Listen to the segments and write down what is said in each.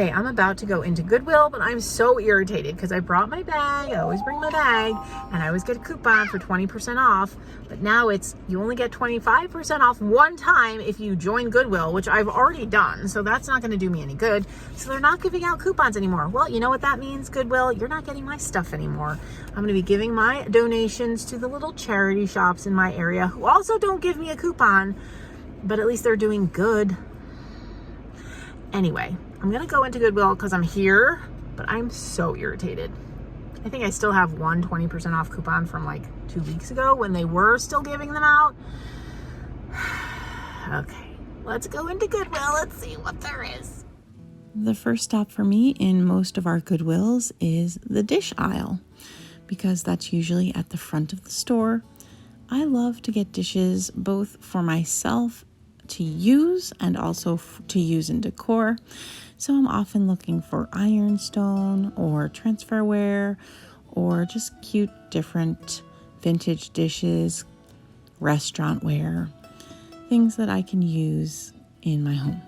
Okay, I'm about to go into Goodwill, but I'm so irritated because I brought my bag. I always bring my bag, and I always get a coupon for 20% off. But now it's, you only get 25% off one time if you join Goodwill, which I've already done. So that's not going to do me any good. So they're not giving out coupons anymore. Well, you know what that means, Goodwill? You're not getting my stuff anymore. I'm going to be giving my donations to the little charity shops in my area who also don't give me a coupon, but at least they're doing good. Anyway, I'm going to go into Goodwill because I'm here, but I'm so irritated. I think I still have one 20% off coupon from like 2 weeks ago when they were still giving them out. Okay, let's go into Goodwill. Let's see what there is. The first stop for me in most of our Goodwills is the dish aisle because that's usually at the front of the store. I love to get dishes both for myself to use and also to use in decor. So I'm often looking for ironstone or transferware or just cute different vintage dishes, restaurantware, things that I can use in my home.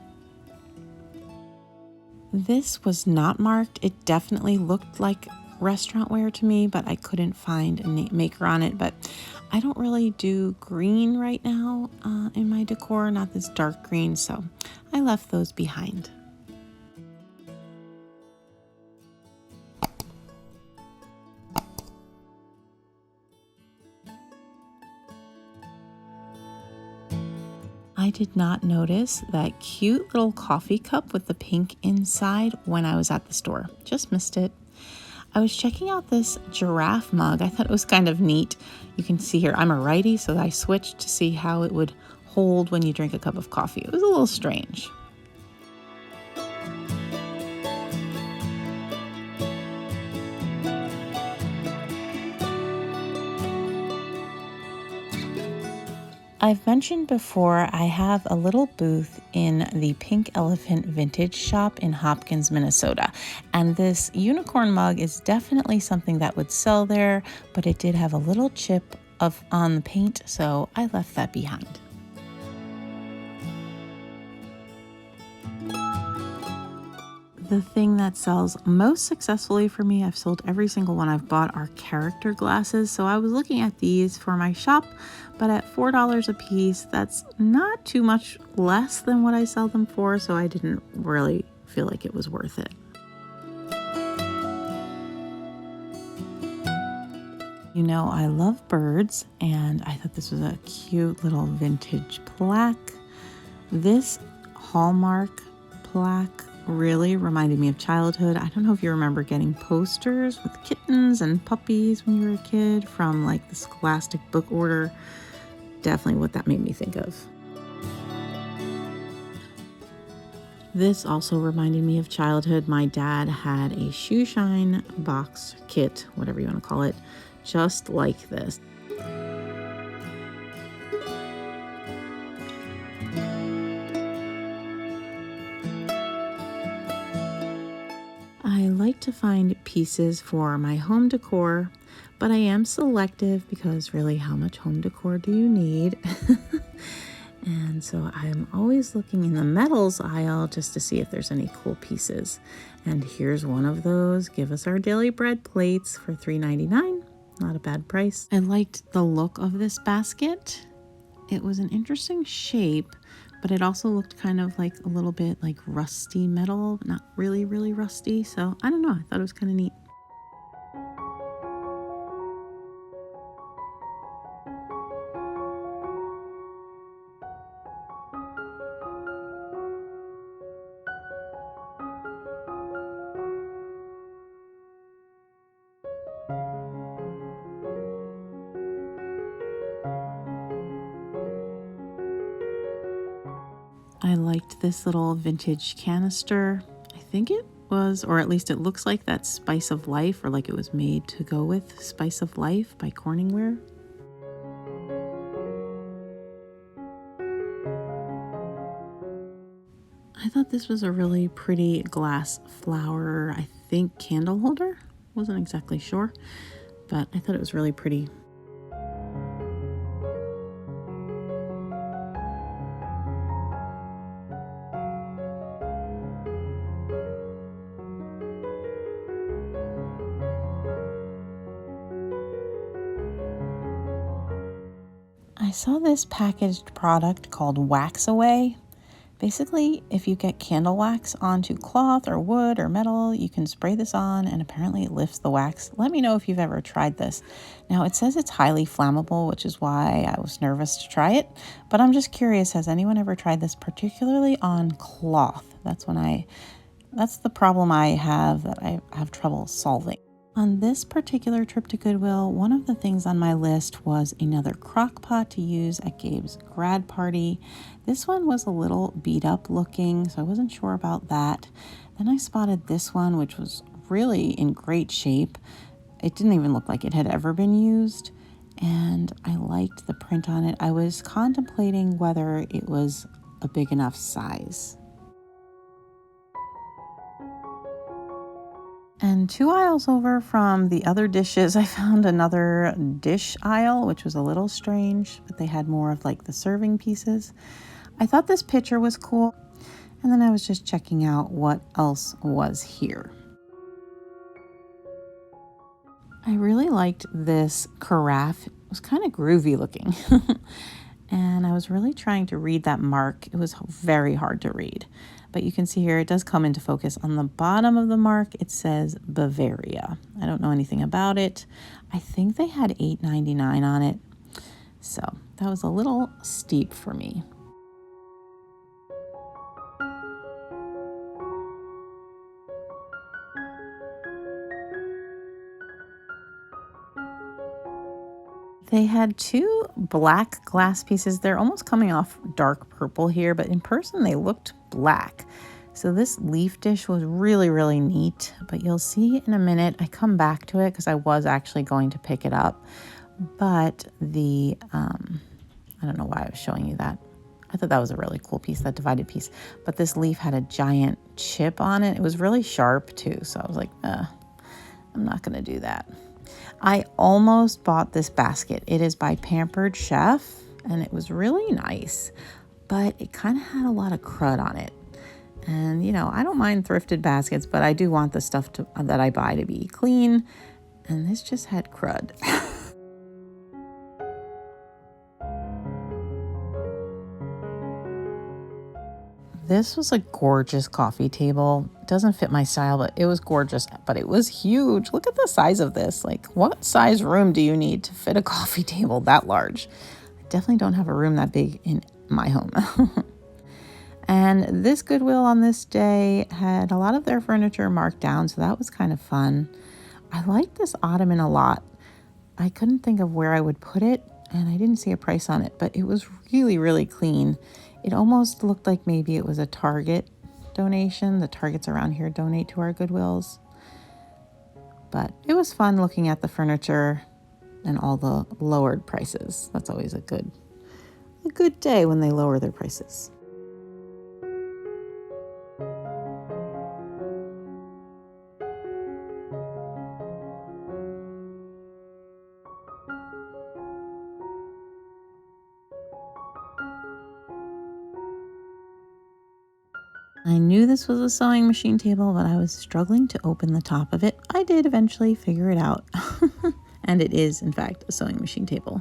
This was not marked. It definitely looked like restaurantware to me, but I couldn't find a maker on it. But I don't really do green right now in my decor, not this dark green, so I left those behind. I did not notice that cute little coffee cup with the pink inside when I was at the store. Just missed it. I was checking out this giraffe mug. I thought it was kind of neat. You can see here, I'm a righty, so I switched to see how it would hold when you drink a cup of coffee. It was a little strange. I've mentioned before I have a little booth in the Pink Elephant Vintage Shop in Hopkins, Minnesota. And this unicorn mug is definitely something that would sell there, but it did have a little chip on the paint, so I left that behind. The thing that sells most successfully for me, I've sold every single one I've bought, are character glasses. So I was looking at these for my shop, but at $4 a piece, that's not too much less than what I sell them for. So I didn't really feel like it was worth it. You know, I love birds, and I thought this was a cute little vintage plaque. This Hallmark plaque really reminded me of childhood. I don't know if you remember getting posters with kittens and puppies when you were a kid from like the Scholastic book order. Definitely what that made me think of. This also reminded me of childhood. My dad had a shoe shine box kit, whatever you want to call it, just like this. I like to find pieces for my home decor, but I am selective because really, how much home decor do you need? And so I'm always looking in the metals aisle just to see if there's any cool pieces. And here's one of those. Give us our daily bread plates for $3.99. Not a bad price. I liked the look of this basket. It was an interesting shape, but it also looked kind of like a little bit like rusty metal, not really, really rusty. So I don't know, I thought it was kind of neat. I liked this little vintage canister. I think it was, or at least it looks like that Spice of Life, or like it was made to go with Spice of Life by Corningware. I thought this was a really pretty glass flower, I think candle holder. Wasn't exactly sure, but I thought it was really pretty. saw this packaged product called Wax Away. Basically, if you get candle wax onto cloth or wood or metal, you can spray this on and apparently it lifts the wax. Let me know if you've ever tried this. Now, it says it's highly flammable, which is why I was nervous to try it. But I'm just curious, has anyone ever tried this, particularly on cloth? That's the problem I have that I have trouble solving. On this particular trip to Goodwill, one of the things on my list was another crock pot to use at Gabe's grad party. This one was a little beat up looking, so I wasn't sure about that. Then I spotted this one, which was really in great shape. It didn't even look like it had ever been used, and I liked the print on it. I was contemplating whether it was a big enough size. And 2 aisles over from the other dishes, I found another dish aisle, which was a little strange, but they had more of like the serving pieces. I thought this picture was cool, and then I was just checking out what else was here. I really liked this carafe. It was kind of groovy looking. And I was really trying to read that mark. It was very hard to read. But you can see here, it does come into focus. On the bottom of the mark, it says Bavaria. I don't know anything about it. I think they had $8.99 on it. So that was a little steep for me. They had 2 black glass pieces. They're almost coming off dark purple here, but in person they looked black. So this leaf dish was really, really neat, but you'll see in a minute. I come back to it because I was actually going to pick it up, but I don't know why I was showing you that. I thought that was a really cool piece, that divided piece, but this leaf had a giant chip on it. It was really sharp too, so I was like, I'm not gonna do that. I almost bought this basket. It is by Pampered Chef, and it was really nice, but it kind of had a lot of crud on it. And, I don't mind thrifted baskets, but I do want the stuff that I buy to be clean, and this just had crud. This was a gorgeous coffee table. It doesn't fit my style, but it was gorgeous, but it was huge. Look at the size of this. Like, what size room do you need to fit a coffee table that large? I definitely don't have a room that big in my home. And this Goodwill on this day had a lot of their furniture marked down, so that was kind of fun. I liked this ottoman a lot. I couldn't think of where I would put it, and I didn't see a price on it, but it was really, really clean. It almost looked like maybe it was a Target donation. The Targets around here donate to our Goodwills. But it was fun looking at the furniture and all the lowered prices. That's always a good day when they lower their prices. I knew this was a sewing machine table, but I was struggling to open the top of it. I did eventually figure it out. And it is, in fact, a sewing machine table.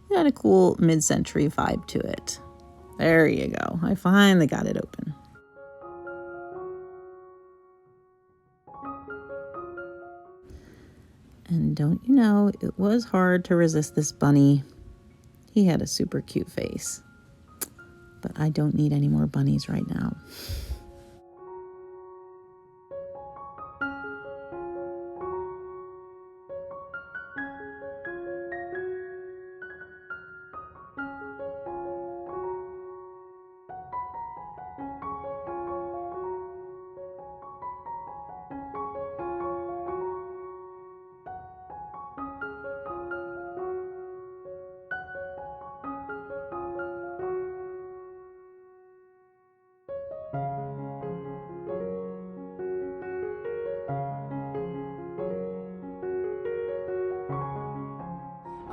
It had a cool mid-century vibe to it. There you go. I finally got it open. And don't you know, it was hard to resist this bunny. He had a super cute face. But I don't need any more bunnies right now.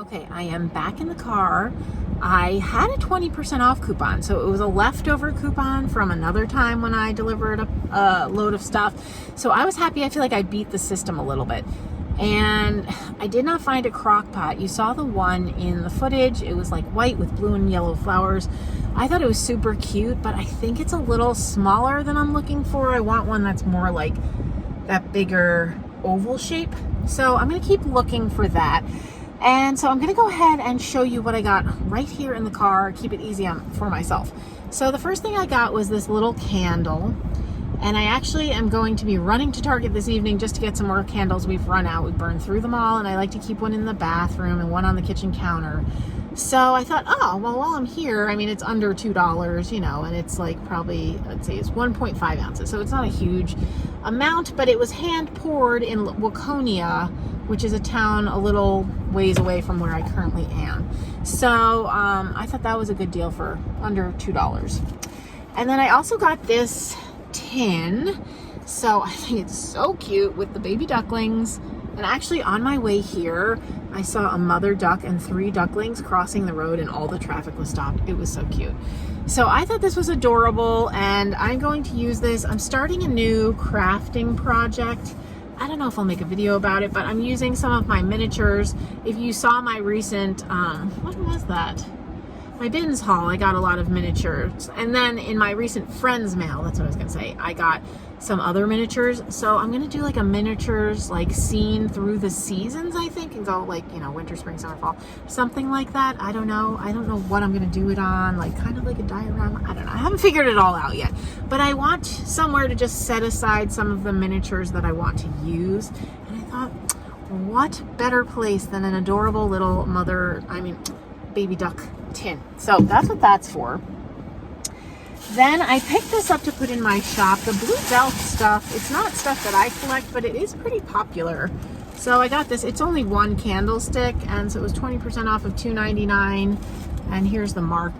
Okay, I am back in the car. I had a 20% off coupon, so it was a leftover coupon from another time when I delivered a load of stuff. So I was happy. I feel like I beat the system a little bit. And I did not find a crock pot. You saw the one in the footage. It was like white with blue and yellow flowers. I thought it was super cute, but I think it's a little smaller than I'm looking for. I want one that's more like that bigger oval shape. So I'm gonna keep looking for that. And so I'm gonna go ahead and show you what I got right here in the car, keep it easy for myself. So the first thing I got was this little candle. And I actually am going to be running to Target this evening just to get some more candles. We've run out, we've burned through them all, and I like to keep one in the bathroom and one on the kitchen counter. So I thought, oh, well, while I'm here, I mean, it's under $2, you know, and it's like probably, let's say it's 1.5 ounces. So it's not a huge amount, but it was hand poured in Waconia, which is a town a little ways away from where I currently am. So I thought that was a good deal for under $2. And then I also got this tin. So I think it's so cute with the baby ducklings. And actually on my way here, I saw a mother duck and 3 ducklings crossing the road and all the traffic was stopped. It was so cute. So I thought this was adorable and I'm going to use this. I'm starting a new crafting project. I don't know if I'll make a video about it, but I'm using some of my miniatures. If you saw my recent, what was that? My bins haul, I got a lot of miniatures. And then in my recent friends mail, that's what I was gonna say, I got some other miniatures. So I'm gonna do like a miniatures like scene through the seasons, I think, and go like, you know, winter, spring, summer, fall, something like that. I don't know what I'm gonna do it on, like kind of like a diorama. I don't know, I haven't figured it all out yet. But I want somewhere to just set aside some of the miniatures that I want to use. And I thought, what better place than an adorable little baby duck tin. So that's what that's for. Then I picked this up to put in my shop. The blue belt stuff, it's not stuff that I collect, but it is pretty popular. So I got this. It's only 1 candlestick, and so it was 20% off of $2.99. And here's the mark.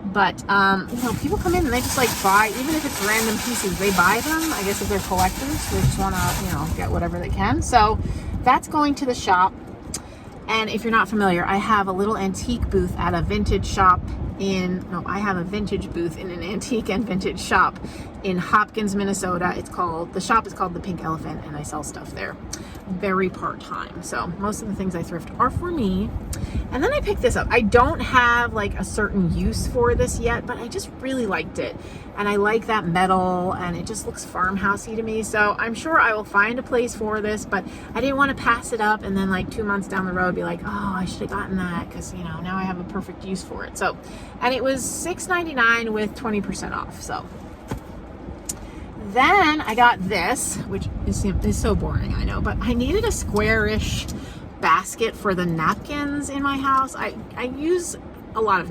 But you know, people come in and they just like buy, even if it's random pieces, they buy them. I guess if they're collectors, they just want to, you know, get whatever they can. So that's going to the shop. And if you're not familiar, I have a little antique booth at a vintage shop I have a vintage booth in an antique and vintage shop in Hopkins, Minnesota. The shop is called the Pink Elephant, and I sell stuff there. Very part-time. So most of the things I thrift are for me. And then I picked this up. I don't have like a certain use for this yet, but I just really liked it. And I like that metal, and it just looks farmhousey to me. So I'm sure I will find a place for this, but I didn't want to pass it up and then like 2 months down the road be like, oh, I should have gotten that, because you know, now I have a perfect use for it. So, and it was $6.99 with 20% off. So then I got this, which is so boring, I know, but I needed a squarish basket for the napkins in my house. We use a lot of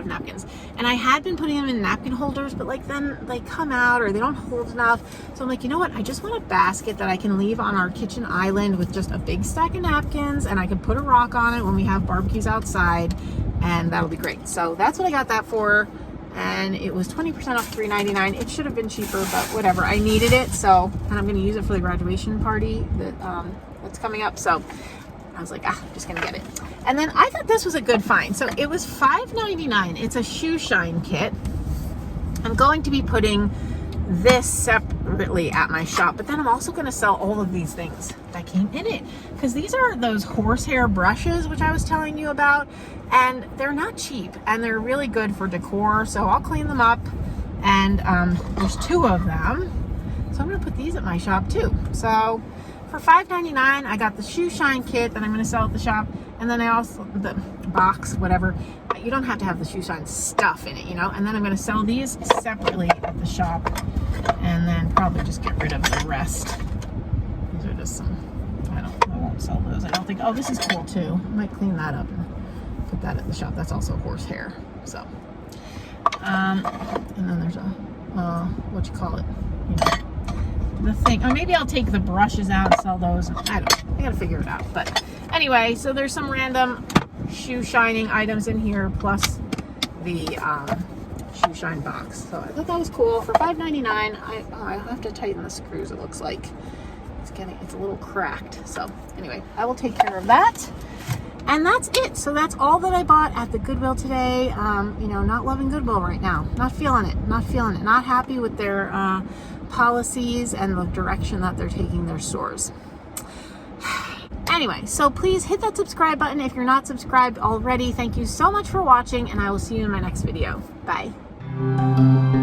napkins, and I had been putting them in napkin holders, but like then they come out or they don't hold enough. So I'm like, you know what? I just want a basket that I can leave on our kitchen island with just a big stack of napkins, and I can put a rock on it when we have barbecues outside, and that'll be great. So that's what I got that for. And it was 20% off $3.99. It should have been cheaper, but whatever. I needed it, so, and I'm going to use it for the graduation party that's coming up. So I was like, I'm just going to get it. And then I thought this was a good find. So it was $5.99. It's a shoe shine kit. I'm going to be putting this separately at my shop, but then I'm also going to sell all of these things that came in it, because these are those horsehair brushes which I was telling you about, and they're not cheap and they're really good for decor. So I'll clean them up, and there's 2 of them, so I'm going to put these at my shop too. So for $5.99 I got the shoe shine kit that I'm going to sell at the shop, and then I also the box, whatever. You don't have to have the shoe shine stuff in it, you know. And then I'm going to sell these separately at the shop, and then probably just get rid of the rest. These are just some, I won't sell those, I don't think. Oh, this is cool too. I might clean that up and put that at the shop. That's also horsehair. So and then there's a what you call it, you know, the thing. Or maybe I'll take the brushes out and sell those. I don't know, I gotta figure it out. But anyway, so there's some random shoe shining items in here, plus the shoe shine box. So I thought that was cool for $5.99. I have to tighten the screws. It looks like it's a little cracked. So anyway, I will take care of that, and that's it. So that's all that I bought at the Goodwill today. You know, not loving Goodwill right now. Not feeling it. Not happy with their policies and the direction that they're taking their stores. Anyway, so please hit that subscribe button if you're not subscribed already. Thank you so much for watching, and I will see you in my next video. Bye.